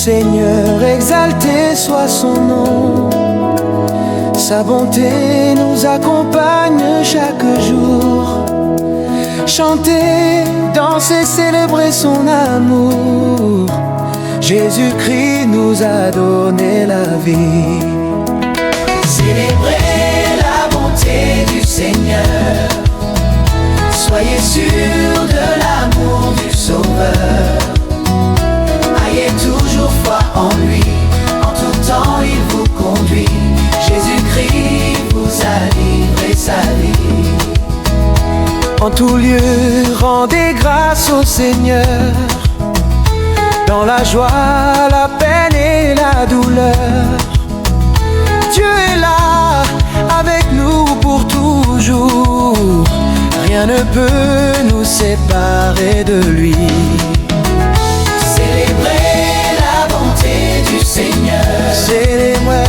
Seigneur, exalté soit son nom. Sa bonté nous accompagne chaque jour. Chanter, danser, célébrer son amour. Jésus-Christ nous a donné la vie. Célébrez la bonté du Seigneur. Soyez sûrs de l'amour du Sauveur. Ayez toujours foi en lui. En tout temps il vous conduit. Jésus-Christ vous a livré sa vie. En tout lieu, rendez grâce au Seigneur. Dans la joie, la peine et la douleur, Dieu est là avec nous pour toujours. Rien ne peut nous séparer de lui. Célébrez la bonté du Seigneur. Célébrez.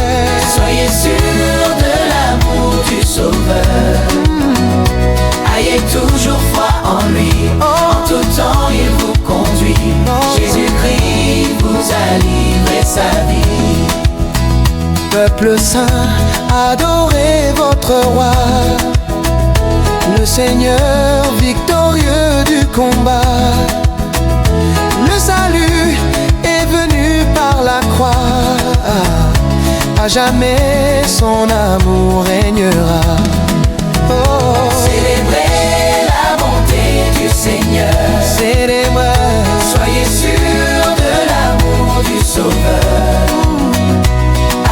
Soyez sûrs de l'amour du Sauveur. Ayez toujours foi en lui. En tout temps il vous conduit. Jésus-Christ vous a livré sa vie. Peuple saint, adorez votre roi, le Seigneur victorieux du combat. Le salut est venu par la croix. À jamais son amour régnera. Oh. Célébrez la bonté du Seigneur. Célébrez. Soyez sûrs de l'amour du Sauveur.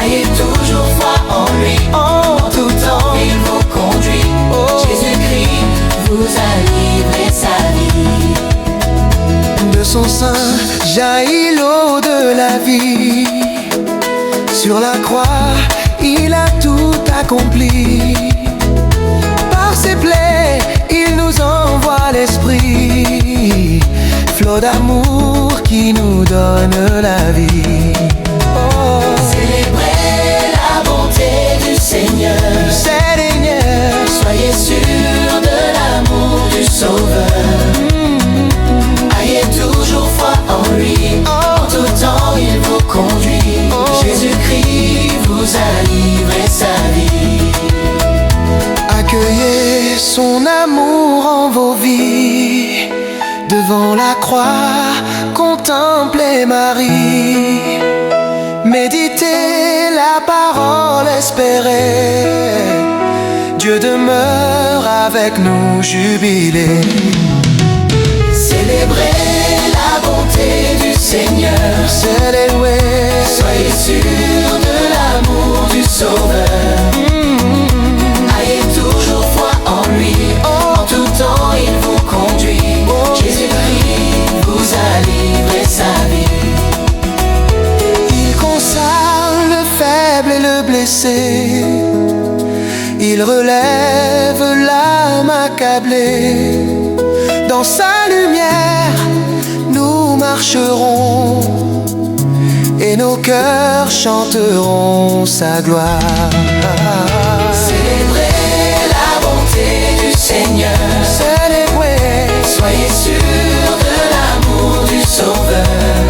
Ayez toujours foi en lui. En tout temps il vous conduit. Jésus-Christ vous a livré sa vie. De son sein jaillit l'eau de la vie. Sur la croix il a tout accompli. Par ses plaies il nous envoie l'esprit, flot d'amour qui nous donne la vie. Oh. Célébrez la bonté du Seigneur. Seigneur. Soyez sûrs de l'amour du Sauveur. Ayez toujours foi en lui. En tout temps il vous conduit. Jésus-Christ vous a livré sa vie. Accueillez son amour en vos vies. Devant la croix, contemplez Marie. Méditez la parole, espérez. Dieu demeure avec nous, jubilé. Célébrez la bonté du Seigneur. Célébrez. Soyez sûrs de l'amour du Sauveur. Ayez toujours foi en lui. En tout temps il vous conduit. Jésus-Christ vous a livré sa vie. Il console le faible et le blessé. Il relève l'âme accablée. Dans sa lumière nous marcherons et nos cœurs chanteront sa gloire. Célébrez la bonté du Seigneur. Célébrez. Soyez sûrs de l'amour du Sauveur.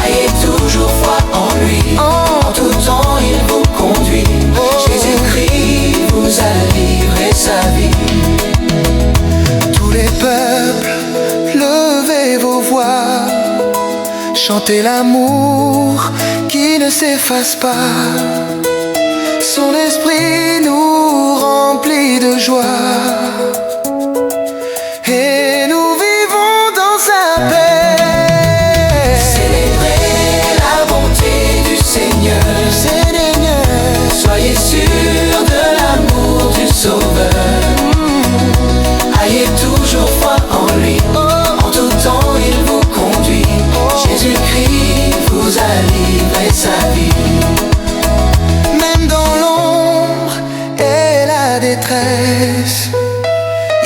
Ayez toujours foi en lui. En tout temps il vous conduit. Jésus-Christ vous a livré sa vie. Tous les peuples, levez vos voix. Chantez l'amour qui ne s'efface pas. Son esprit nous remplit de joie. Et nous vivons dans sa paix. Célébrez la bonté du Seigneur. Seigneur. Soyez sûrs de l'amour du Sauveur. Ayez toujours foi en lui. En tout temps il vous conduit. Jésus-Christ vous a livré sa vie. Même dans l'ombre et la détresse,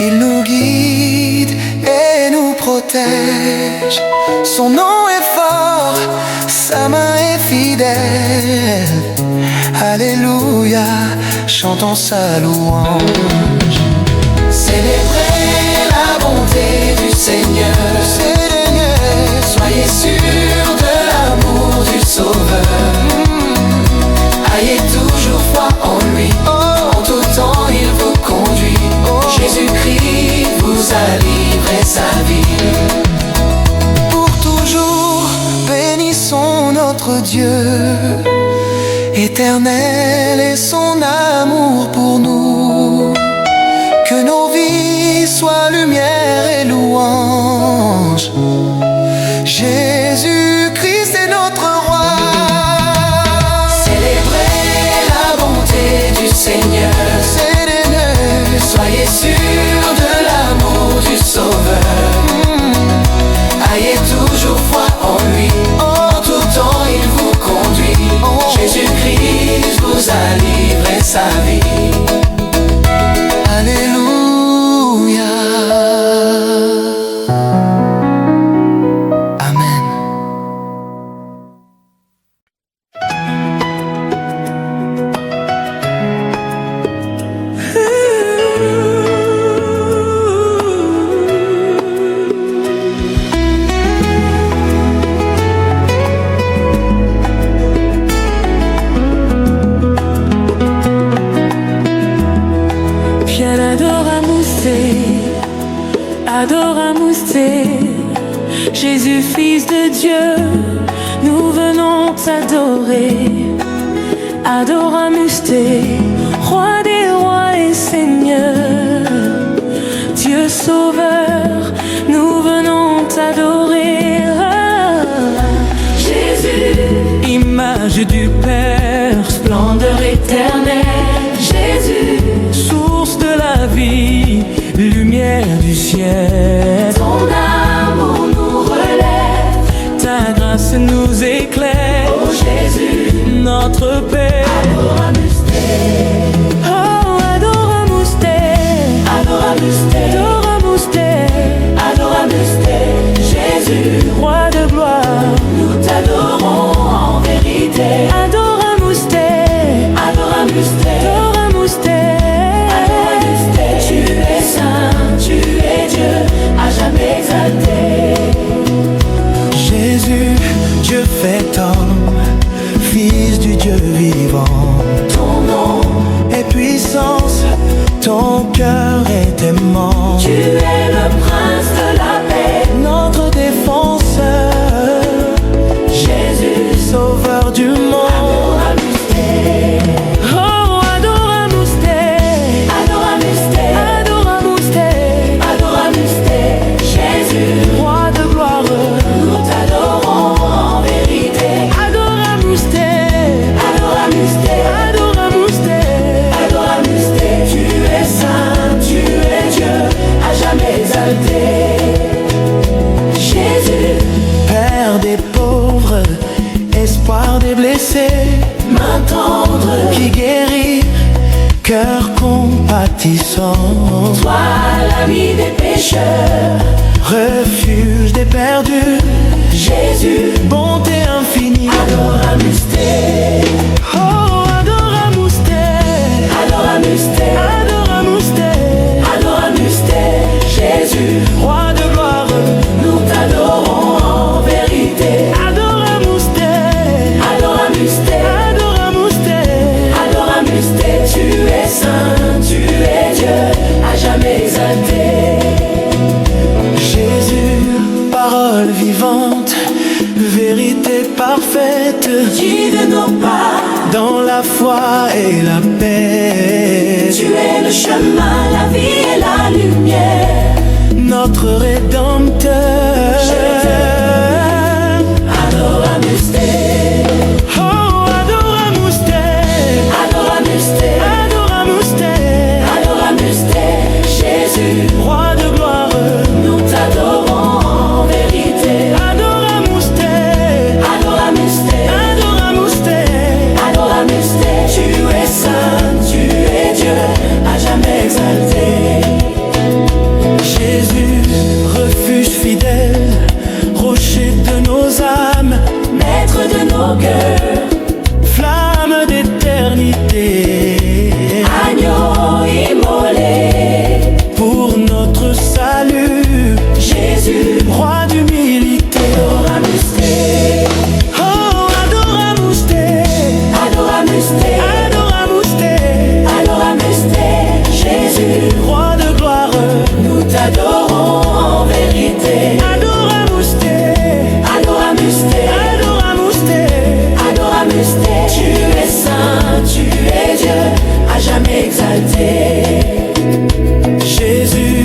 il nous guide et nous protège. Son nom est fort, sa main est fidèle. Alléluia, chantons sa louange. Célébrez la bonté du Seigneur. Seigneur. Soyez sûrs de Sauveur. Ayez toujours foi en lui, en tout temps il vous conduit. Jésus-Christ vous a livré sa vie. Pour toujours, bénissons notre Dieu éternel et son amour pour nous. Que nos vies soient lumière et louange. Jésus-Christ est notre roi. Célébrez la bonté du Seigneur. Soyez sûrs de l'amour du Sauveur. Ayez toujours foi en lui, en tout temps il vous conduit. Jésus-Christ vous a livré sa vie. Alléluia. Amen. Adoramus te, Jésus Fils de Dieu, nous venons t'adorer. Adoramus te, Roi des rois et Seigneur, Dieu Sauveur, nous venons t'adorer. Jésus, image du Père, splendeur éternelle. Jésus, source de la vie, lumière du ciel. Ton amour nous relève, ta grâce nous éclaire. Oh Jésus, notre Père. Adoramus te. Oh, adoramus te. Adoramus te. Adoramus te. Adoramus te. Jésus, roi de gloire, nous t'adorons en vérité. Adoramus te. Adoramus te. Adoramus te. Jésus, Dieu fait homme, Fils du Dieu vivant. Ton nom est puissance, ton cœur est aimant. Tu es le prince de la paix, notre défenseur. Jésus, sauveur du monde. Adoramus te. Oh, adoramus te. Adoramus te. Adoramus te. Adoramus te. Jésus, roi de gloire, nous t'adorons en vérité. Adoramus te. Adoramus te. Adoramus te. Adoramus te. Tu es saint, tu es Dieu, à jamais exalté. Jésus, Père des pauvres, espoir des blessés, main tendre, qui guérit, cœur compatissant. toi l'ami des pécheurs, Refuge des perdus, Jésus, bonté infinie. Adoramus te. Oh, adoramus te. Adoramus te. Adoramus te. Adoramus te. Jésus, Roi de gloire, nous t'adorons en vérité. adoramus te. Adoramus te. Adoramus te. Adoramus te. Tu es saint, tu es Dieu, à jamais exalté. Jésus, parole vivante, vérité parfaite, Guide nos pas, dans la foi et la paix. tu es le chemin, la vie et la lumière. Notre Rédempteur. Adoramus te. Oh, adoramus te. Adoramus te. Adoramus te. Adoramus te. Jésus, Roi de gloire, nous t'adorons en vérité. adoramus te. Adoramus te. Adoramus te. Adoramus te. Tu es saint, tu es Dieu, à jamais exalté. Jésus, refuge fidèle, à jamais exalté. Jésus,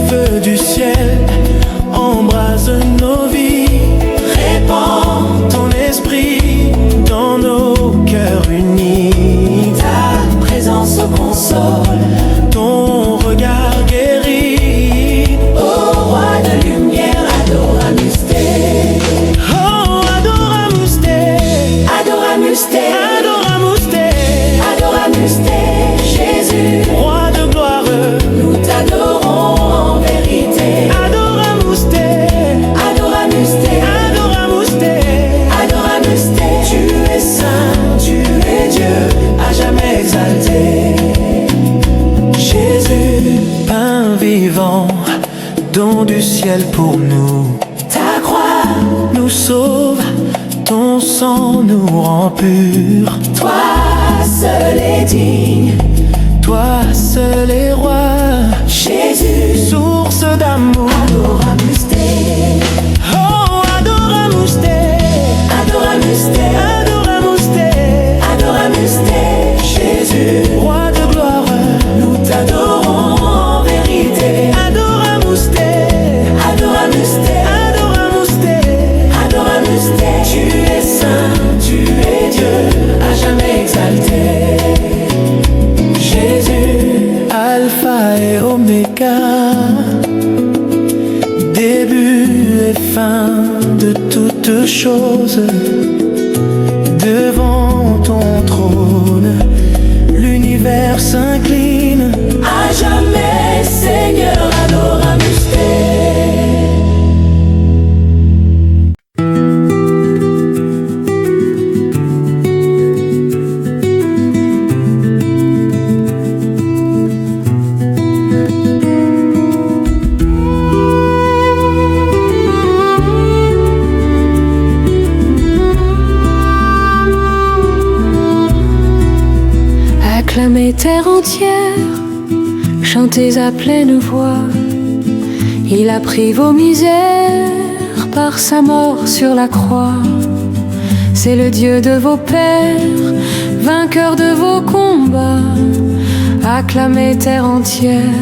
feu du ciel, embrase nos vies. Répands Ton esprit dans nos cœurs unis. ta présence au console. Ton regard guérit. Ô roi de lumière, Adoramus Te. Oh, Adoramus Te, Adoramus Te, Adoramus Te, Adoramus Te. Jésus, roi de gloire. nous t'adorons en vérité. Adoramus Te, Adoramus Te, Adoramus Te. Adoramus Te. Tu es saint, tu es Dieu, à jamais exalté. Jésus, pain vivant, don du ciel pour nous. Ta croix, Nous sauve, ton sang nous rend purs. toi seul est digne. Toi seul est roi, Jésus, source d'amour. Adoramus Te, Oh, Adoramus Te, Adoramus Te, Adoramus Te, Adoramus Te. Jésus, roi de gloire. nous t'adorons en vérité. Adoramus Te, Adoramus Te, Adoramus Te. Adoramus Te. Tu es saint, tu es Dieu, à jamais exalté. Jésus, Alpha et Oméga, début et fin de toutes choses. Devant ton trône, l'univers s'incline. à jamais Seigneur, Adoramus Te. Acclamez terre entière, chantez à pleine voix. Il a pris vos misères par sa mort sur la croix. C'est le Dieu de vos pères, vainqueur de vos combats. Acclamez terre entière,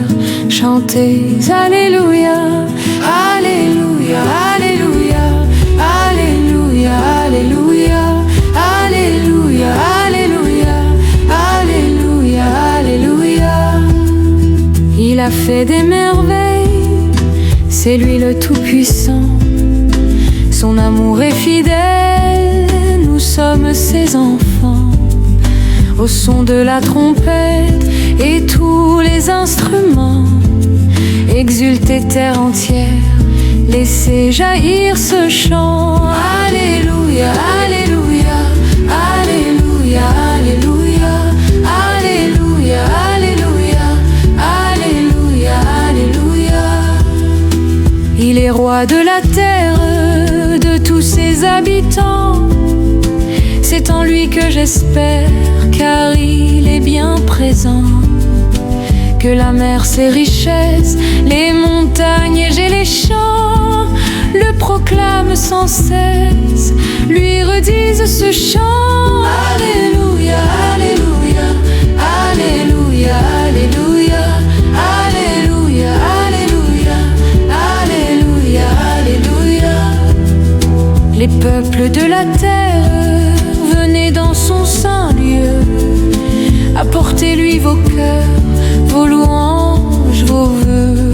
chantez Alléluia, Alléluia, Alléluia, Alléluia, Alléluia, Alléluia, Alléluia, Alléluia, Alléluia. Il a fait des merveilles, c'est lui le Tout-Puissant. Son amour est fidèle, nous sommes ses enfants. Au son de la trompette et tous les instruments, exultez terre entière, laissez jaillir ce chant. Alléluia, Alléluia, Alléluia, Alléluia, Alléluia, Alléluia, Alléluia, Alléluia. Il est roi de la terre, de tous ses habitants. C'est en lui que j'espère, car il est bien présent. Que la mer, ses richesses, les montagnes et j'ai les champs, le proclament sans cesse, lui redisent ce chant. Alléluia, Alléluia, Alléluia, Alléluia, Alléluia, Alléluia, Alléluia, Alléluia. Les peuples de la terre, venez dans son saint lieu, apportez-lui vos cœurs, vos louanges, vos vœux.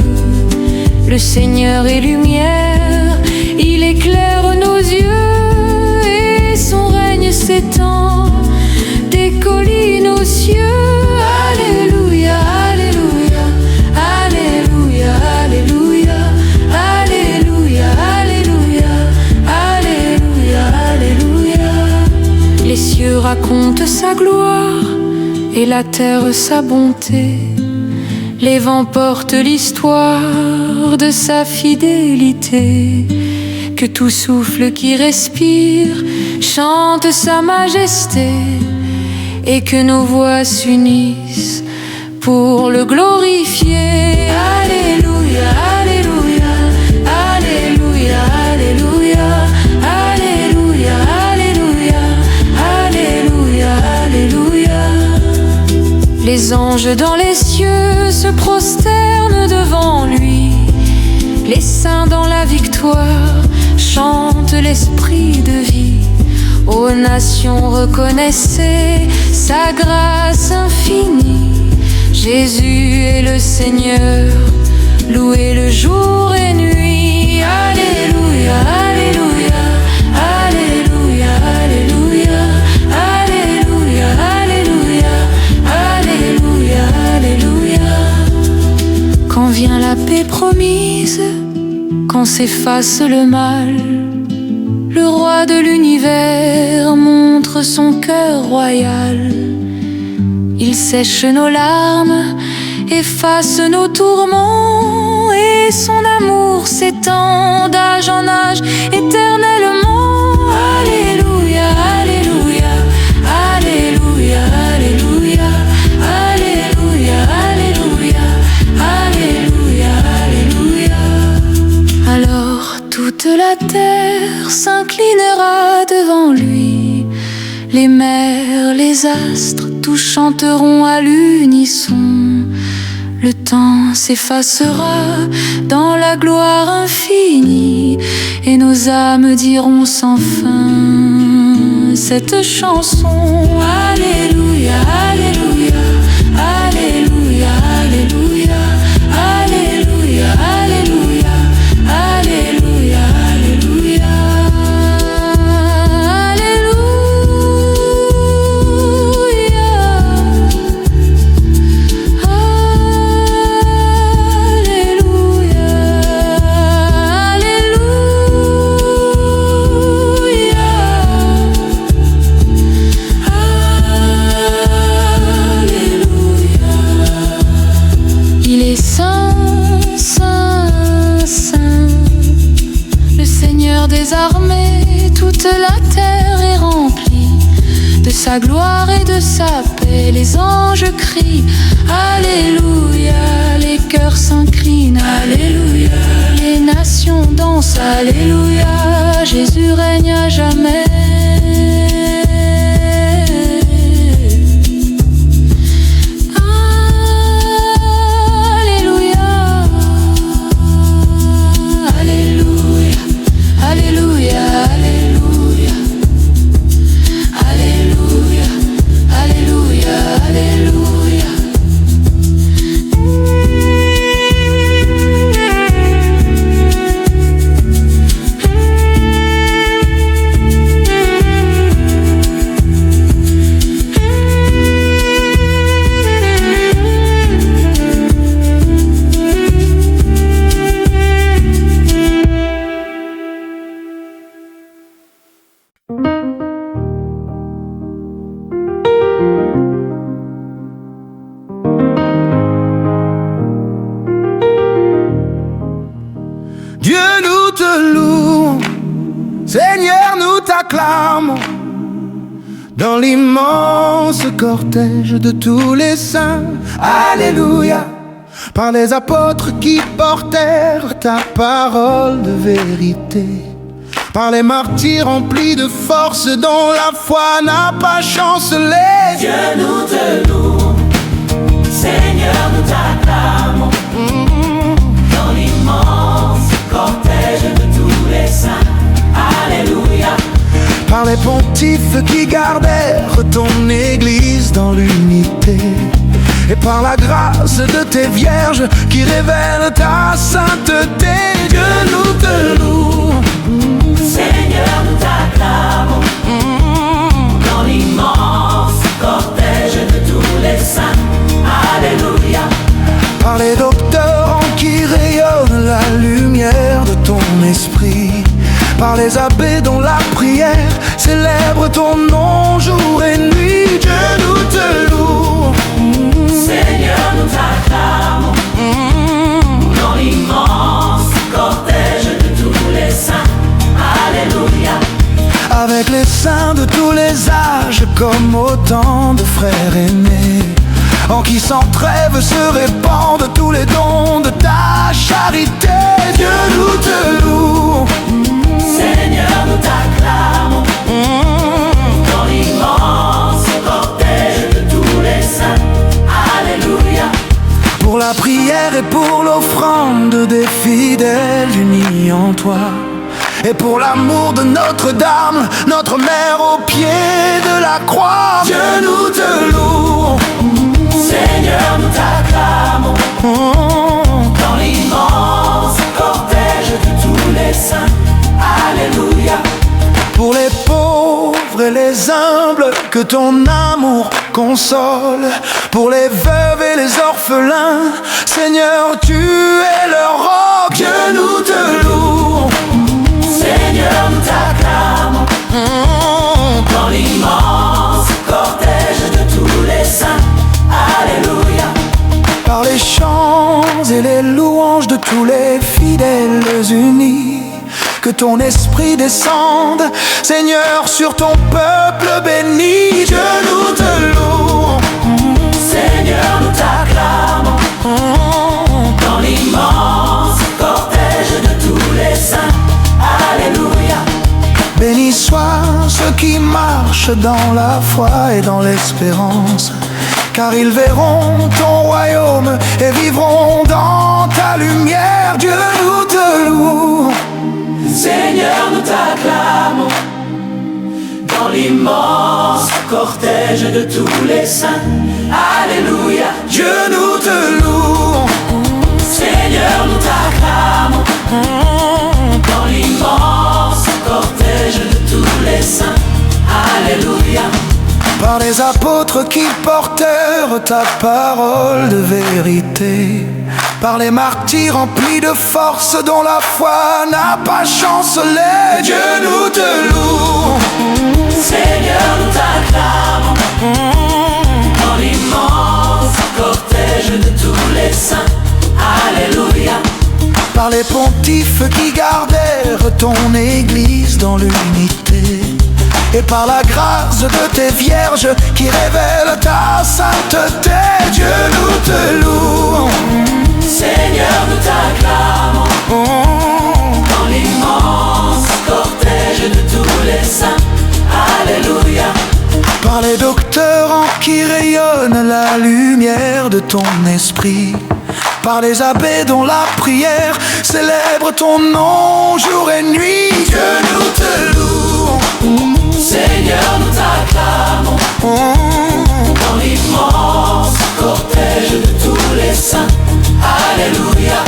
Le Seigneur est lumière, il éclaire nos yeux, et son règne s'étend des collines aux cieux. Alléluia, Alléluia, Alléluia, Alléluia, Alléluia, Alléluia, Alléluia, Alléluia. Les cieux racontent sa gloire et la terre sa bonté. Les vents portent l'histoire de sa fidélité. Que tout souffle qui respire chante sa majesté, et que nos voix s'unissent pour le glorifier. Alléluia, Alléluia, Alléluia, Alléluia, Alléluia, Alléluia, Alléluia, Alléluia. Les anges dans les cieux se prosternent devant lui. Les saints dans la victoire chantent l'esprit de vie. Ô nations, reconnaissez sa grâce infinie. Jésus est le Seigneur, louez le jour et nuit. Alléluia, alléluia, alléluia, alléluia, alléluia, alléluia, alléluia, alléluia. Quand vient la paix promise, quand s'efface le mal, le roi de l'univers montre son cœur royal. Il sèche nos larmes, efface nos tourments, et son amour s'étend d'âge en âge éternellement. Alléluia, alléluia, alléluia, alléluia, alléluia, alléluia, alléluia, alléluia. Alors toute la terre s'inclinera devant lui. Les mers, les astres, tous chanteront à l'unisson. Le temps s'effacera dans la gloire infinie, et nos âmes diront sans fin cette chanson. Alléluia, alléluia, alléluia, alléluia, alléluia, alléluia, alléluia, alléluia. Des armées, toute la terre est remplie de sa gloire et de sa paix. Les anges crient Alléluia, les cœurs s'inclinent Alléluia, les nations dansent Alléluia, Jésus règne à jamais. Dieu, nous te louons, Seigneur, nous t'acclamons, dans l'immense cortège de tous les saints. Alléluia, par les apôtres qui portèrent ta parole de vérité, par les martyrs remplis de force dont la foi n'a pas chancelé. Dieu, nous te louons, Seigneur, nous t'acclamons, dans l'immense cortège de tous les saints. Alléluia. Par les pontifes qui gardèrent ton église dans l'unité, et par la grâce de tes vierges qui révèlent ta sainteté. Dieu, nous te louons, Seigneur, nous t'acclamons, dans l'immense cortège de tous les saints. Alléluia. par les docteurs en qui rayonne la lumière de ton esprit, par les abbés dont la prière célèbre ton nom jour et nuit. Dieu, nous te louons, Seigneur, nous t'acclamons, dans l'immense cortège de tous les saints. Alléluia. avec les saints de tous les âges, comme autant de frères aînés, en qui sans trêve se répandent tous les dons de ta charité. Dieu, nous te louons, Seigneur, nous t'acclamons, dans l'immense cortège de tous les saints. prière et pour l'offrande des fidèles unis en toi, et pour l'amour de Notre-Dame, notre mère au pied de la croix. Dieu, nous te louons, Seigneur, nous t'acclamons dans l'immense cortège de tous les saints. Alléluia. pour les pauvres et les humbles que ton amour console, pour les veuves et les orphelins, Seigneur, tu es leur roc. Dieu, nous te louons, Seigneur, nous t'acclamons dans l'immense cortège de tous les saints. Alléluia. Par les chants et les louanges de tous les fidèles unis, que ton esprit descende, Seigneur, sur ton peuple béni. Dieu, nous te louons, Seigneur, nous t'acclamons dans l'immense cortège de tous les saints. Alléluia. béni soit ceux qui marchent dans la foi et dans l'espérance, car ils verront ton royaume et vivront dans ta lumière. Dieu, nous te louons, Seigneur, nous t'acclamons dans l'immense cortège de tous les saints. Alléluia. Dieu, nous te louons, Seigneur, nous t'acclamons dans l'immense cortège de tous les saints. Alléluia. par les apôtres qui portèrent ta parole de vérité, par les martyrs remplis de force dont la foi n'a pas chancelé. Dieu, nous te louons, Seigneur, nous t'acclamons dans l'immense cortège de tous les saints. Alléluia. par les pontifes qui gardèrent ton église dans l'unité, et par la grâce de tes vierges qui révèlent ta sainteté. Dieu, nous te louons, Seigneur, nous t'acclamons dans l'immense cortège de tous les saints. Alléluia. par les docteurs en qui rayonne la lumière de ton esprit, par les abbés dont la prière célèbre ton nom jour et nuit. Dieu, nous te louons, Seigneur, nous t'acclamons dans l'immense cortège de tous les saints. Alléluia.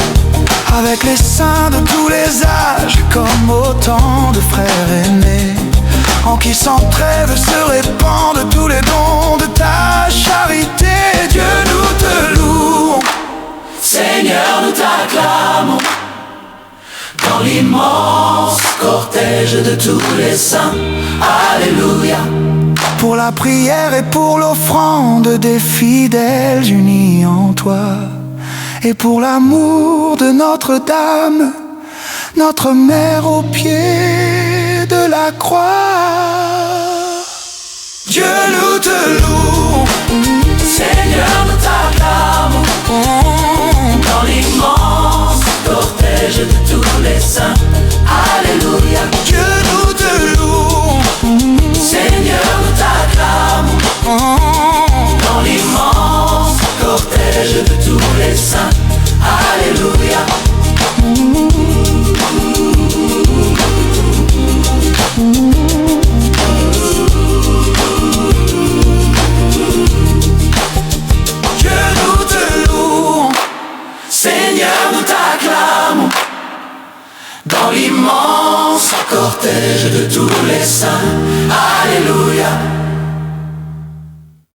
avec les saints de tous les âges, comme autant de frères aînés, en qui sans trêve se répandent tous les dons de ta charité. Dieu, nous te louons, Seigneur, nous t'acclamons dans l'immense cortège de tous les saints. Alléluia. pour la prière et pour l'offrande des fidèles unis en toi, et pour l'amour de Notre-Dame, notre mère au pied de la croix. Dieu, nous te louons, Seigneur, nous t'acclamons dans l'immense cortège de tous les saints. Alléluia. Dieu, nous te louons, Seigneur, nous t'acclamons dans l'immense cortège de tous les saints. Alléluia. Dieu, nous te louons, Seigneur, nous t'acclamons dans l'immense cortège de tous les saints. Alléluia.